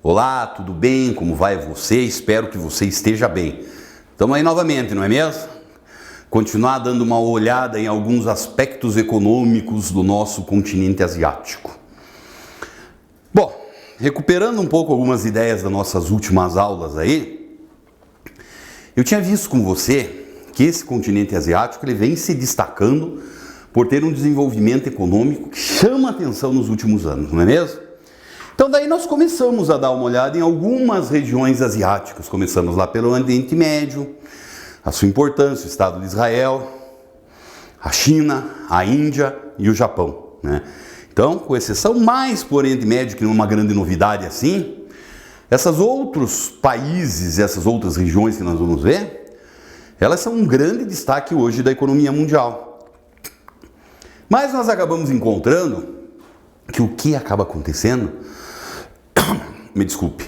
Olá, tudo bem? Como vai você? Espero que você esteja bem. Estamos aí novamente, não é mesmo? Continuar dando uma olhada em alguns aspectos econômicos do nosso continente asiático. Bom, recuperando um pouco algumas ideias das nossas últimas aulas aí, eu tinha visto com você que esse continente asiático ele vem se destacando por ter um desenvolvimento econômico que chama a atenção nos últimos anos, não é mesmo? Então daí nós começamos a dar uma olhada em algumas regiões asiáticas. Começamos lá pelo Oriente Médio, a sua importância, o Estado de Israel, a China, a Índia e o Japão, né? Então, com exceção mais para o Oriente Médio, que não é uma grande novidade assim, esses outros países, essas outras regiões que nós vamos ver, elas são um grande destaque hoje da economia mundial. Mas nós acabamos encontrando que o que acaba acontecendo, me desculpe,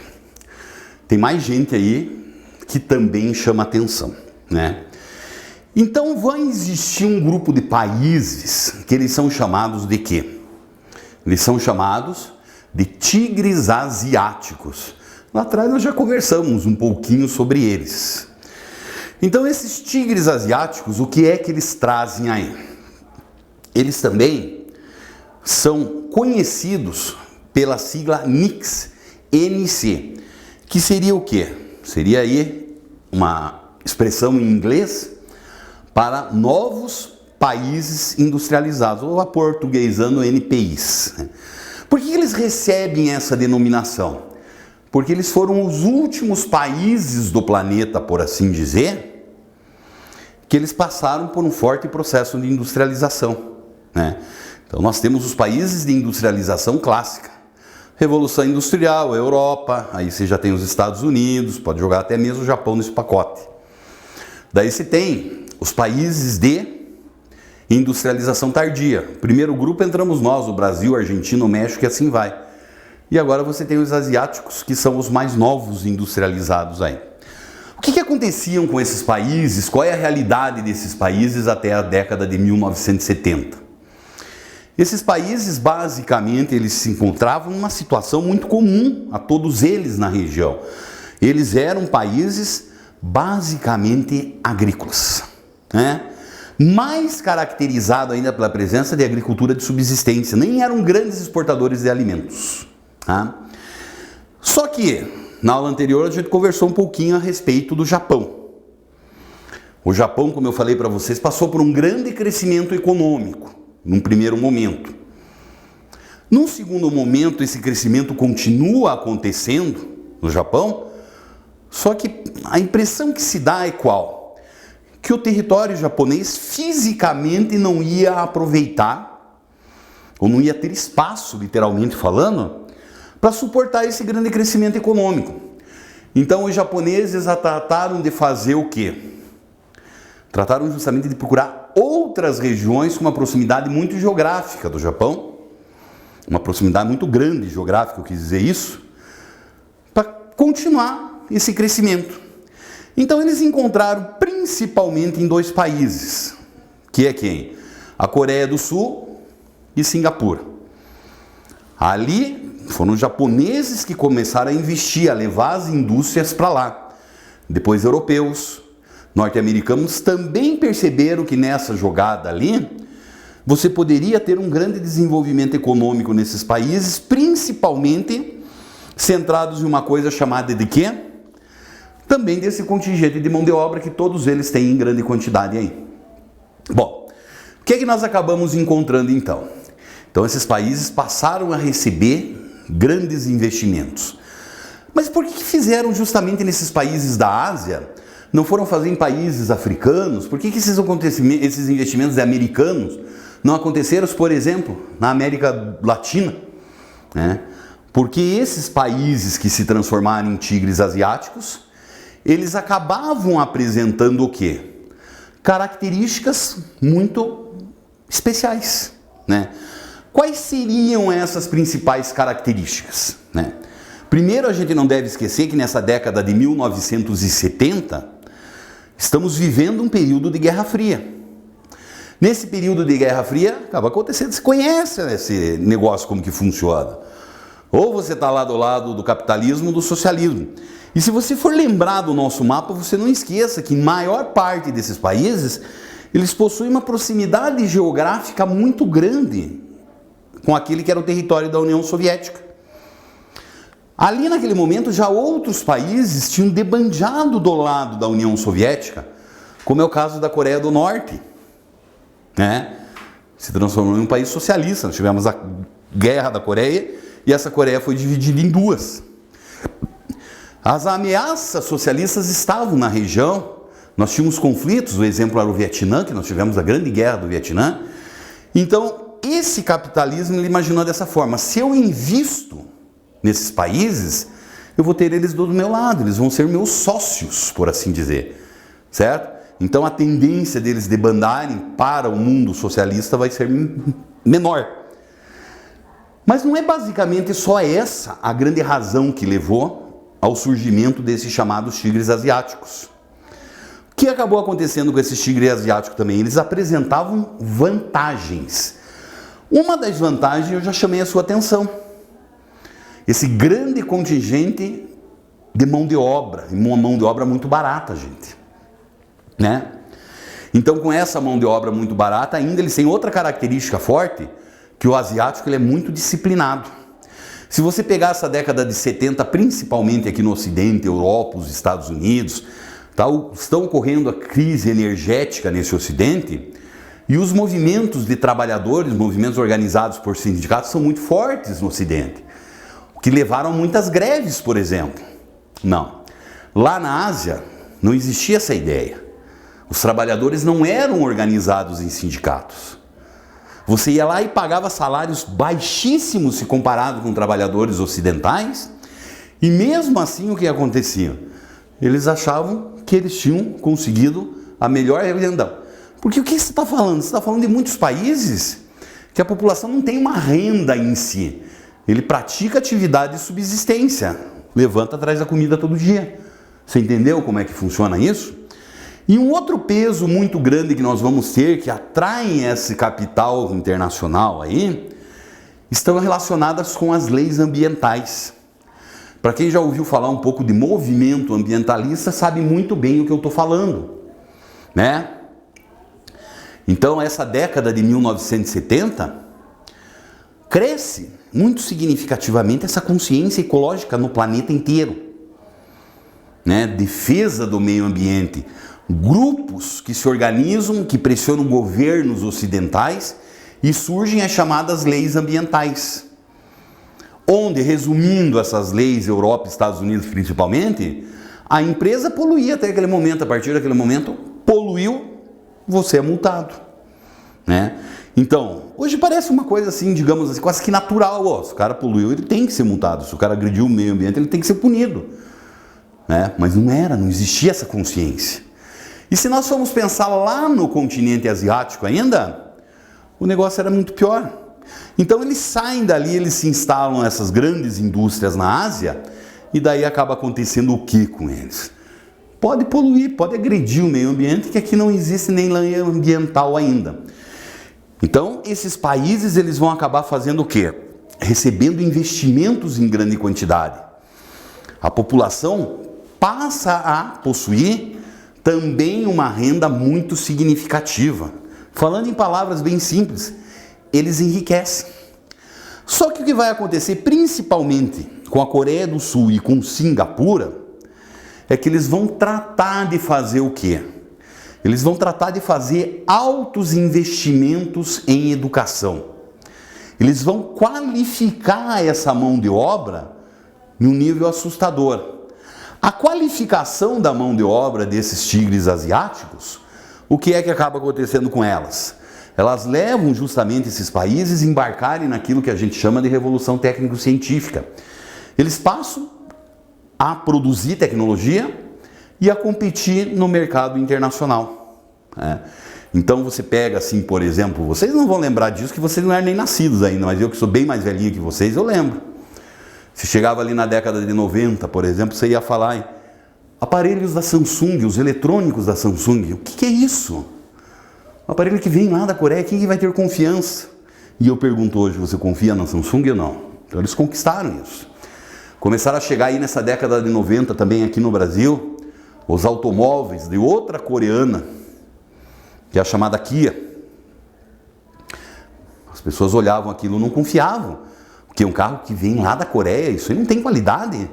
tem mais gente aí que também chama atenção, né? Então vai existir um grupo de países que eles são chamados de quê? Eles são chamados de tigres asiáticos. Lá atrás nós já conversamos um pouquinho sobre eles. Então esses tigres asiáticos, o que é que eles trazem aí? Eles também são conhecidos pela sigla NICS, NC, que seria o quê? Seria aí uma expressão em inglês para novos países industrializados, ou aportuguesando NPIs. Por que eles recebem essa denominação? Porque eles foram os últimos países do planeta, por assim dizer, que eles passaram por um forte processo de industrialização, né? Então nós temos os países de industrialização clássica, Revolução Industrial, Europa, aí você já tem os Estados Unidos, pode jogar até mesmo o Japão nesse pacote. Daí você tem os países de industrialização tardia. Primeiro grupo entramos nós, o Brasil, Argentina, o México e assim vai. E agora você tem os asiáticos, que são os mais novos industrializados aí. O que aconteciam com esses países? Qual é a realidade desses países até a década de 1970? Esses países, basicamente, eles se encontravam numa situação muito comum a todos eles na região. Eles eram países basicamente agrícolas, né? Mais caracterizado ainda pela presença de agricultura de subsistência. Nem eram grandes exportadores de alimentos. Tá? Só que, na aula anterior, a gente conversou um pouquinho a respeito do Japão. O Japão, como eu falei para vocês, passou por um grande crescimento econômico, num primeiro momento. Num segundo momento, esse crescimento continua acontecendo no Japão, só que a impressão que se dá é qual? Que o território japonês fisicamente não ia aproveitar, ou não ia ter espaço, literalmente falando, para suportar esse grande crescimento econômico. Então os japoneses trataram de fazer o quê? Trataram justamente de procurar outras regiões com uma proximidade muito geográfica do Japão, uma proximidade muito grande geográfica, eu quis dizer isso, para continuar esse crescimento. Então eles encontraram principalmente em dois países, que é quem? A Coreia do Sul e Singapura. Ali foram os japoneses que começaram a investir, a levar as indústrias para lá. Depois europeus, norte-americanos também perceberam que nessa jogada ali, você poderia ter um grande desenvolvimento econômico nesses países, principalmente centrados em uma coisa chamada de quê? Também desse contingente de mão de obra que todos eles têm em grande quantidade aí. Bom, o que é que nós acabamos encontrando então? Então esses países passaram a receber grandes investimentos. Mas por que fizeram justamente nesses países da Ásia? Não foram fazer em países africanos? Por que esses investimentos americanos não aconteceram, por exemplo, na América Latina? Né? Porque esses países que se transformaram em tigres asiáticos, eles acabavam apresentando o quê? Características muito especiais, né? Quais seriam essas principais características, né? Primeiro, a gente não deve esquecer que nessa década de 1970, estamos vivendo um período de Guerra Fria. Nesse período de Guerra Fria, acaba acontecendo, você conhece esse negócio como que funciona. Ou você está lá do lado do capitalismo ou do socialismo. E se você for lembrar do nosso mapa, você não esqueça que maior parte desses países, eles possuem uma proximidade geográfica muito grande com aquele que era o território da União Soviética. Ali naquele momento já outros países tinham debandado do lado da União Soviética, como é o caso da Coreia do Norte, né? Se transformou em um país socialista. Nós tivemos a Guerra da Coreia e essa Coreia foi dividida em duas. As ameaças socialistas estavam na região. Nós tínhamos conflitos, o exemplo era o Vietnã, que nós tivemos a grande guerra do Vietnã. Então, esse capitalismo ele imaginou dessa forma: se eu invisto nesses países, eu vou ter eles do meu lado, eles vão ser meus sócios, por assim dizer, certo? Então a tendência deles debandarem para o mundo socialista vai ser menor. Mas não é basicamente só essa a grande razão que levou ao surgimento desses chamados tigres asiáticos. O que acabou acontecendo com esses tigres asiáticos também? Eles apresentavam vantagens. Uma das vantagens eu já chamei a sua atenção. Esse grande contingente de mão de obra, uma mão de obra muito barata, gente, né? Então, com essa mão de obra muito barata, ainda eles têm outra característica forte, que o asiático ele é muito disciplinado. Se você pegar essa década de 70, principalmente aqui no Ocidente, Europa, os Estados Unidos, estão ocorrendo a crise energética nesse Ocidente, e os movimentos de trabalhadores, movimentos organizados por sindicatos, são muito fortes no Ocidente, que levaram a muitas greves, por exemplo. Não. Lá na Ásia, não existia essa ideia. Os trabalhadores não eram organizados em sindicatos. Você ia lá e pagava salários baixíssimos se comparado com trabalhadores ocidentais, e mesmo assim o que acontecia? Eles achavam que eles tinham conseguido a melhor renda. Porque o que você está falando? Você está falando de muitos países que a população não tem uma renda em si. Ele pratica atividade de subsistência, levanta atrás da comida todo dia. Você entendeu como é que funciona isso? E um outro peso muito grande que nós vamos ter, que atrai esse capital internacional aí, estão relacionadas com as leis ambientais. Para quem já ouviu falar um pouco de movimento ambientalista, sabe muito bem o que eu estou falando, né? Então, essa década de 1970, cresce muito significativamente essa consciência ecológica no planeta inteiro, né? Defesa do meio ambiente. Grupos que se organizam, que pressionam governos ocidentais e surgem as chamadas leis ambientais. Onde, resumindo essas leis, Europa e Estados Unidos principalmente, a empresa poluía até aquele momento, a partir daquele momento, poluiu, você é multado, né? Então, hoje parece uma coisa assim, digamos assim, quase que natural. Ó, se o cara poluiu, ele tem que ser multado. Se o cara agrediu o meio ambiente, ele tem que ser punido, né? Mas não era, não existia essa consciência. E se nós formos pensar lá no continente asiático ainda, o negócio era muito pior. Então eles saem dali, eles se instalam nessas grandes indústrias na Ásia, e daí acaba acontecendo o que com eles? Pode poluir, pode agredir o meio ambiente, que aqui não existe nem lei ambiental ainda. Então, esses países eles vão acabar fazendo o quê? Recebendo investimentos em grande quantidade. A população passa a possuir também uma renda muito significativa. Falando em palavras bem simples, eles enriquecem. Só que o que vai acontecer, principalmente com a Coreia do Sul e com Singapura, é que eles vão tratar de fazer o quê? Eles vão tratar de fazer altos investimentos em educação. Eles vão qualificar essa mão de obra em um nível assustador. A qualificação da mão de obra desses tigres asiáticos, o que é que acaba acontecendo com elas? Elas levam justamente esses países a embarcarem naquilo que a gente chama de revolução técnico-científica. Eles passam a produzir tecnologia e a competir no mercado internacional. Então você pega assim, por exemplo, vocês não vão lembrar disso, que vocês não eram nem nascidos ainda, mas eu que sou bem mais velhinho que vocês, eu lembro. Se chegava ali na década de 90, por exemplo, você ia falar em aparelhos da Samsung, os eletrônicos da Samsung. O que é isso? Um aparelho que vem lá da Coreia, quem vai ter confiança? E eu pergunto hoje, você confia na Samsung ou não? Então eles conquistaram isso. Começaram a chegar aí nessa década de 90 também aqui no Brasil, os automóveis de outra coreana, que é a chamada Kia. As pessoas olhavam aquilo e não confiavam, porque é um carro que vem lá da Coreia, isso aí não tem qualidade.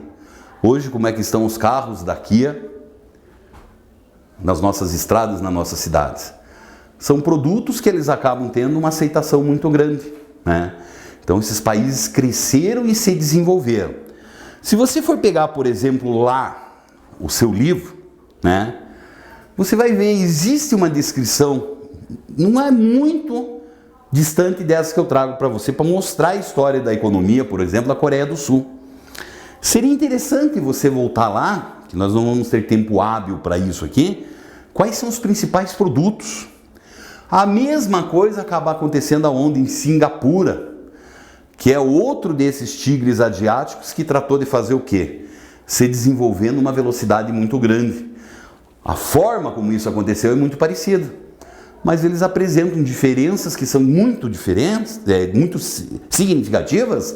Hoje, como é que estão os carros da Kia nas nossas estradas, nas nossas cidades? São produtos que eles acabam tendo uma aceitação muito grande, né? Então esses países cresceram e se desenvolveram. Se você for pegar, por exemplo, lá o seu livro, né, você vai ver, existe uma descrição, não é muito distante dessa que eu trago para você, para mostrar a história da economia, por exemplo, da Coreia do Sul. Seria interessante você voltar lá, que nós não vamos ter tempo hábil para isso aqui, quais são os principais produtos. A mesma coisa acaba acontecendo aonde? Em Singapura, que é outro desses tigres asiáticos que tratou de fazer o quê? Se desenvolvendo uma velocidade muito grande. A forma como isso aconteceu é muito parecida, mas eles apresentam diferenças que são muito diferentes, muito significativas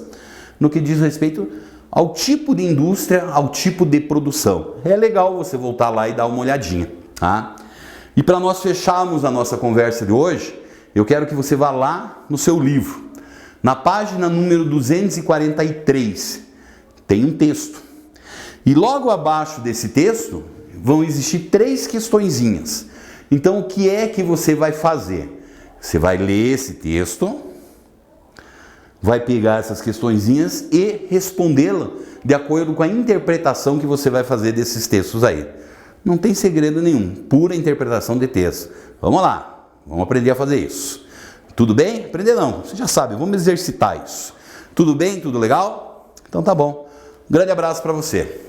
no que diz respeito ao tipo de indústria, ao tipo de produção. É legal você voltar lá e dar uma olhadinha, tá? E para nós fecharmos a nossa conversa de hoje, eu quero que você vá lá no seu livro. Na página número 243, tem um texto. E logo abaixo desse texto, vão existir 3 questõezinhas. Então, o que é que você vai fazer? Você vai ler esse texto, vai pegar essas questõezinhas e respondê-la de acordo com a interpretação que você vai fazer desses textos aí. Não tem segredo nenhum, pura interpretação de texto. Vamos lá, vamos aprender a fazer isso. Tudo bem? Aprender não, você já sabe, vamos exercitar isso. Tudo bem? Tudo legal? Então tá bom. Um grande abraço para você.